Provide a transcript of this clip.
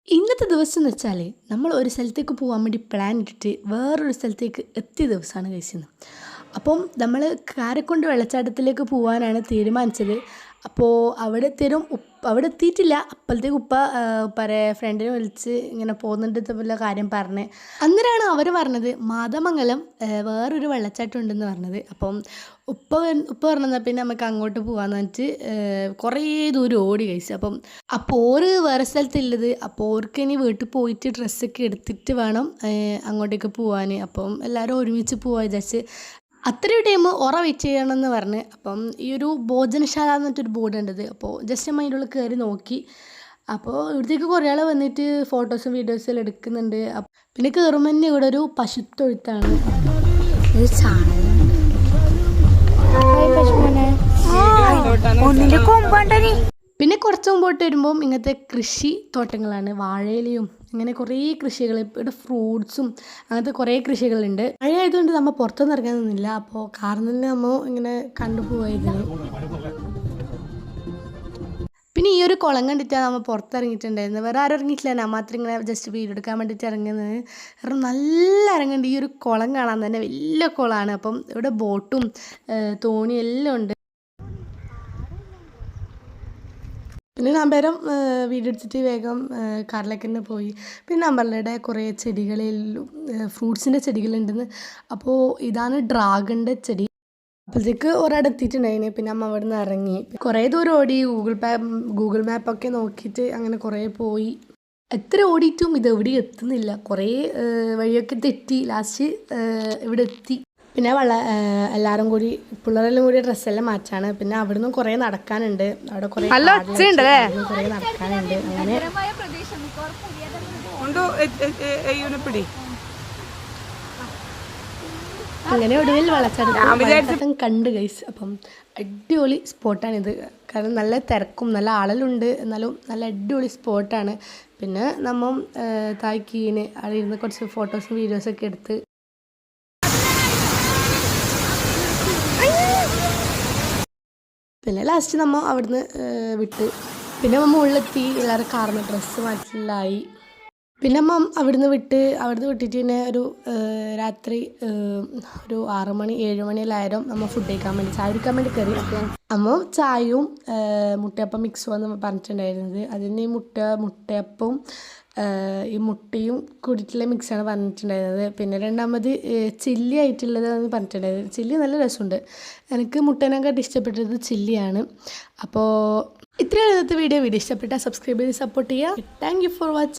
ഇന്നത്തെ ദിവസം എന്ന് വെച്ചാൽ നമ്മൾ ഒരു സ്ഥലത്തേക്ക് പോകാൻ വേണ്ടി പ്ലാൻ ഇട്ടിട്ട് വേറൊരു സ്ഥലത്തേക്ക് എത്തിയ ദിവസമാണ് കഴിച്ചത്. അപ്പം നമ്മൾ കാരക്കുണ്ട് വെള്ളച്ചാട്ടത്തിലേക്ക് പോകാനാണ് തീരുമാനിച്ചത്. അപ്പോൾ അവിടെ എത്തിയിട്ടില്ല. അപ്പോഴത്തേക്ക് ഉപ്പാരെ ഫ്രണ്ടിനെ വിളിച്ച് ഇങ്ങനെ പോകുന്നുണ്ട് എന്നുള്ള കാര്യം പറഞ്ഞ് അന്നേരമാണ് അവർ പറഞ്ഞത് മാതമംഗലം വേറൊരു വെള്ളച്ചാട്ടം ഉണ്ടെന്ന് പറഞ്ഞത്. അപ്പം ഉപ്പ പറഞ്ഞാൽ പിന്നെ നമുക്ക് അങ്ങോട്ട് പോകാമെന്ന് പറഞ്ഞിട്ട് കുറേ ദൂരം ഓടി കഴിച്ചു. അപ്പോൾ ഓര് വേറെ സ്ഥലത്തുള്ളത്. അപ്പോൾ ഓർക്ക് ഇനി വീട്ടിൽ പോയിട്ട് ഡ്രസ്സൊക്കെ എടുത്തിട്ട് വേണം അങ്ങോട്ടേക്ക് പോകാൻ. അപ്പം എല്ലാവരും ഒരുമിച്ച് പോകാൻ വിചാരിച്ച് അത്രയും ടൈം വെയിറ്റ് ചെയ്യണമെന്ന് പറഞ്ഞ്. അപ്പം ഈ ഒരു ഭോജനശാല എന്നിട്ടൊരു ബോർഡ് ഉണ്ടത്. അപ്പോൾ ജസ്റ്റ് നമ്മൾ അതിൻ്റെ ഉള്ളിൽ കയറി നോക്കി. അപ്പോൾ ഇവിടത്തേക്ക് കുറേ ആൾ വന്നിട്ട് ഫോട്ടോസും വീഡിയോസും എല്ലാം എടുക്കുന്നുണ്ട്. പിന്നെ കയറുമ്പോൾ തന്നെ ഇവിടെ ഒരു പശുത്തൊഴുത്താണ്. പിന്നെ കുറച്ച് മുമ്പോട്ട് വരുമ്പം ഇങ്ങനത്തെ കൃഷി തോട്ടങ്ങളാണ്. വാഴയിലയും ഇങ്ങനെ കുറേ കൃഷികൾ, ഇവിടെ ഫ്രൂട്ട്സും അങ്ങനത്തെ കുറേ കൃഷികളുണ്ട്. മഴയായതുകൊണ്ട് നമ്മൾ പുറത്തൊന്നും ഇറങ്ങാൻ നിന്നില്ല. അപ്പോൾ കാറിൽ നിന്ന് നമ്മൾ ഇങ്ങനെ കണ്ടുപോയിരുന്നു. പിന്നെ ഈ ഒരു കുളം കണ്ടിട്ടാണ് നമ്മൾ പുറത്തിറങ്ങിയിട്ടുണ്ടായിരുന്നത്. വേറെ ആരും ഇറങ്ങിയിട്ടില്ല, ഞാൻ മാത്രം ഇങ്ങനെ ജസ്റ്റ് വീഡിയോ എടുക്കാൻ വേണ്ടിയിട്ട് ഇറങ്ങുന്നത്. കാരണം നല്ല ഇറങ്ങുന്നുണ്ട്. ഈ ഒരു കുളം കാണാൻ തന്നെ വലിയ കുളമാണ്. അപ്പം ഇവിടെ ബോട്ടും തോണിയും എല്ലാം ഉണ്ട്. പിന്നെ നമ്പരം വീഡിയോ എടുത്തിട്ട് വേഗം കാറിലേക്ക് തന്നെ പോയി. പിന്നെ നമ്പറിലൂടെ കുറേ ചെടികളിലും ഫ്രൂട്ട്സിൻ്റെ ചെടികളുണ്ടെന്ന്. അപ്പോൾ ഇതാണ് ഡ്രാഗണിൻ്റെ ചെടി. അപ്പോഴത്തേക്ക് ഒരാടെ എത്തിയിട്ടുണ്ടായിന്. പിന്നെ അമ്മ അവിടെ നിന്ന് ഇറങ്ങി കുറേ ദൂരം ഓടി. ഗൂഗിൾ മാപ്പൊക്കെ നോക്കിയിട്ട് അങ്ങനെ കുറേ പോയി. എത്ര ഓടിയിട്ടും ഇതെവിടെയും എത്തുന്നില്ല. കുറേ വഴിയൊക്കെ തെറ്റി ലാസ്റ്റ് ഇവിടെ എത്തി. പിന്നെ എല്ലാവരും കൂടി പിള്ളേരെല്ലാം കൂടി ഡ്രസ്സെല്ലാം മാറ്റാണ്. പിന്നെ അവിടെ നിന്ന് കുറേ നടക്കാനുണ്ട്. അവിടെ കുറേ നടക്കാനുണ്ട്. അങ്ങനെ ഒടുവിൽ വെള്ളച്ചാട്ടം കണ്ട് ഗൈസ്. അപ്പം അടിപൊളി സ്പോട്ടാണിത്. കാരണം നല്ല തിരക്കും നല്ല ആളലുണ്ട്. എന്നാലും നല്ല അടിപൊളി സ്പോട്ടാണ്. പിന്നെ നമ്മൾ തായ്ക്കീന് അവിടെ ഇരുന്ന് കുറച്ച് ഫോട്ടോസും വീഡിയോസൊക്കെ എടുത്ത് പിന്നെ ലാസ്റ്റ് നമ്മൾ അവിടുന്ന് വിട്ട്. പിന്നെ നമ്മൾ ഉള്ളിലെത്തി. എല്ലാവരും കാറിന് ഡ്രസ്സ് മാറ്റലായി. പിന്നെ അവിടുന്ന് വിട്ടിട്ട് പിന്നെ ഒരു രാത്രി ഒരു 6 മണി 7 മണിയെല്ലായിരം നമ്മൾ ഫുഡ് കഴിക്കാൻ വേണ്ടി ചായ കുടിക്കാൻ വേണ്ടി കയറി. അമ്മ ചായയും മുട്ടയപ്പം മിക്സും പറഞ്ഞിട്ടുണ്ടായിരുന്നത്. അതിന് മുട്ടയപ്പവും ഈ മുട്ടയും കൂടിയിട്ടുള്ള മിക്സാണ് പറഞ്ഞിട്ടുണ്ടായിരുന്നത്. പിന്നെ രണ്ടാമത് ചില്ലി ആയിട്ടുള്ളതെന്ന് പറഞ്ഞിട്ടുണ്ടായിരുന്നത്. ചില്ലി നല്ല രസമുണ്ട്. എനിക്ക് മുട്ടേനെക്കാട്ട് ഇഷ്ടപ്പെട്ടത് ചില്ലിയാണ്. അപ്പോൾ ഇത്രയാണ് ഇന്നത്തെ വീഡിയോ ഇഷ്ടപ്പെട്ടാൽ സബ്സ്ക്രൈബ് ചെയ്ത് സപ്പോർട്ട് ചെയ്യുക. Thank you for watching.